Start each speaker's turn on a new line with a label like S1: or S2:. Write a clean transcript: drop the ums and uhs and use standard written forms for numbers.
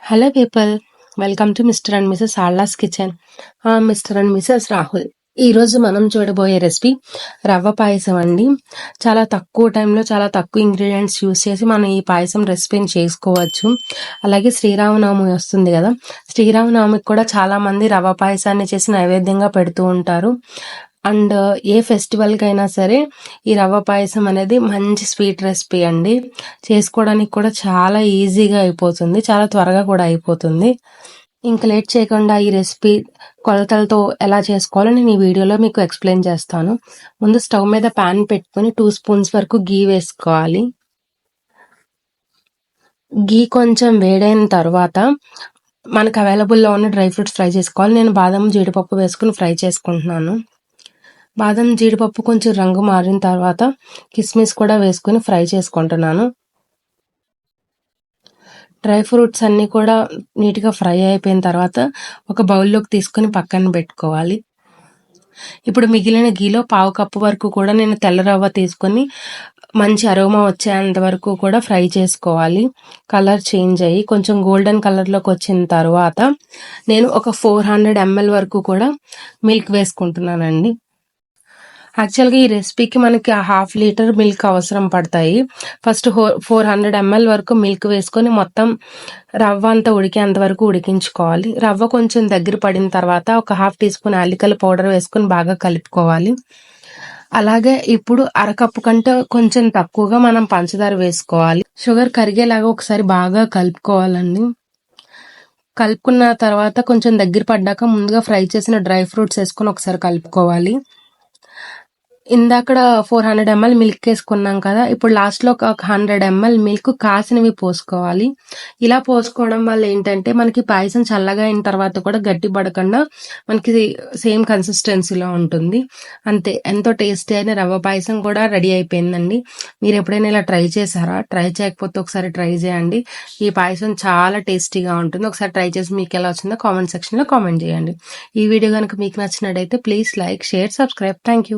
S1: Hello people, welcome to mister and missus ఆళ్ళాస్ kitchen. Mister and missus Rahul. ఈరోజు మనం చూడబోయే రెసిపీ రవ్వ పాయసం అండి. చాలా తక్కువ టైంలో చాలా తక్కువ ఇంగ్రీడియంట్స్ యూస్ చేసి మనం ఈ పాయసం రెసిపీని చేసుకోవచ్చు. అలాగే శ్రీరామనవమి వస్తుంది కదా, శ్రీరామనవమికి కూడా చాలా మంది రవ్వ పాయసాన్ని చేసి నైవేద్యంగా పెడుతూ ఉంటారు. అండ్ ఏ ఫెస్టివల్కైనా సరే ఈ రవ్వ పాయసం అనేది మంచి స్వీట్ రెసిపీ అండి. చేసుకోవడానికి కూడా చాలా ఈజీగా అయిపోతుంది, చాలా త్వరగా కూడా అయిపోతుంది. ఇంకా లేట్ చేయకుండా ఈ రెసిపీ కొలతలతో ఎలా చేసుకోవాలో నేను ఈ వీడియోలో మీకు ఎక్స్ప్లెయిన్ చేస్తాను. ముందు స్టవ్ మీద ప్యాన్ పెట్టుకొని 2 స్పూన్స్ వరకు గీ వేసుకోవాలి. గీ కొంచెం వేడైన తర్వాత మనకు అవైలబుల్లో ఉన్న డ్రై ఫ్రూట్స్ ఫ్రై చేసుకోవాలి. నేను బాదం జీడిపప్పు వేసుకుని ఫ్రై చేసుకుంటున్నాను. బాదం జీడిపప్పు కొంచెం రంగు మారిన తర్వాత కిస్మిస్ కూడా వేసుకుని ఫ్రై చేసుకుంటున్నాను. డ్రై ఫ్రూట్స్ అన్నీ కూడా నీట్గా ఫ్రై అయిపోయిన తర్వాత ఒక బౌల్లోకి తీసుకొని పక్కన పెట్టుకోవాలి. ఇప్పుడు మిగిలిన గీలో 1/2 కప్పు వరకు కూడా నేను తెల్ల రవ్వ తీసుకొని మంచి అరోమా వచ్చేంత వరకు కూడా ఫ్రై చేసుకోవాలి. కలర్ చేంజ్ అయ్యి కొంచెం గోల్డెన్ కలర్లోకి వచ్చిన తర్వాత నేను ఒక 400 ml వరకు కూడా మిల్క్ వేసుకుంటున్నానండి. యాక్చువల్గా ఈ రెసిపీకి మనకి 1/2 లీటర్ మిల్క్ అవసరం పడతాయి. ఫస్ట్ 400 ml వరకు మిల్క్ వేసుకొని మొత్తం రవ్వ అంతా ఉడికేంత వరకు ఉడికించుకోవాలి. రవ్వ కొంచెం దగ్గర పడిన తర్వాత ఒక 1/2 టీ స్పూన్ యాలకుల పౌడర్ వేసుకొని బాగా కలుపుకోవాలి. అలాగే ఇప్పుడు 1/2 కప్పు కంటే కొంచెం తక్కువగా మనం పంచదార వేసుకోవాలి. షుగర్ కరిగేలాగా ఒకసారి బాగా కలుపుకోవాలండి. కలుపుకున్న తర్వాత కొంచెం దగ్గర పడ్డాక ముందుగా ఫ్రై చేసిన డ్రై ఫ్రూట్స్ వేసుకొని ఒకసారి కలుపుకోవాలి. ఇందాక 400 ml మిల్క్ వేసుకున్నాం కదా, ఇప్పుడు లాస్ట్లో ఒక 100 ml మిల్క్ కాసినవి పోసుకోవాలి. ఇలా పోసుకోవడం వల్ల ఏంటంటే మనకి పాయసం చల్లగా అయిన తర్వాత కూడా గట్టి పడకుండా మనకి సేమ్ కన్సిస్టెన్సీలో ఉంటుంది. అంతే, ఎంతో టేస్టీ అయిన రవ్వ పాయసం కూడా రెడీ అయిపోయిందండి. మీరు ఎప్పుడైనా ఇలా ట్రై చేశారా? ట్రై చేయకపోతే ఒకసారి ట్రై చేయండి. ఈ పాయసం చాలా టేస్టీగా ఉంటుంది. ఒకసారి ట్రై చేసి మీకు ఎలా వచ్చిందో కామెంట్ సెక్షన్లో కామెంట్ చేయండి. ఈ వీడియో కనుక మీకు నచ్చినట్టయితే please like, share, subscribe. Thank you.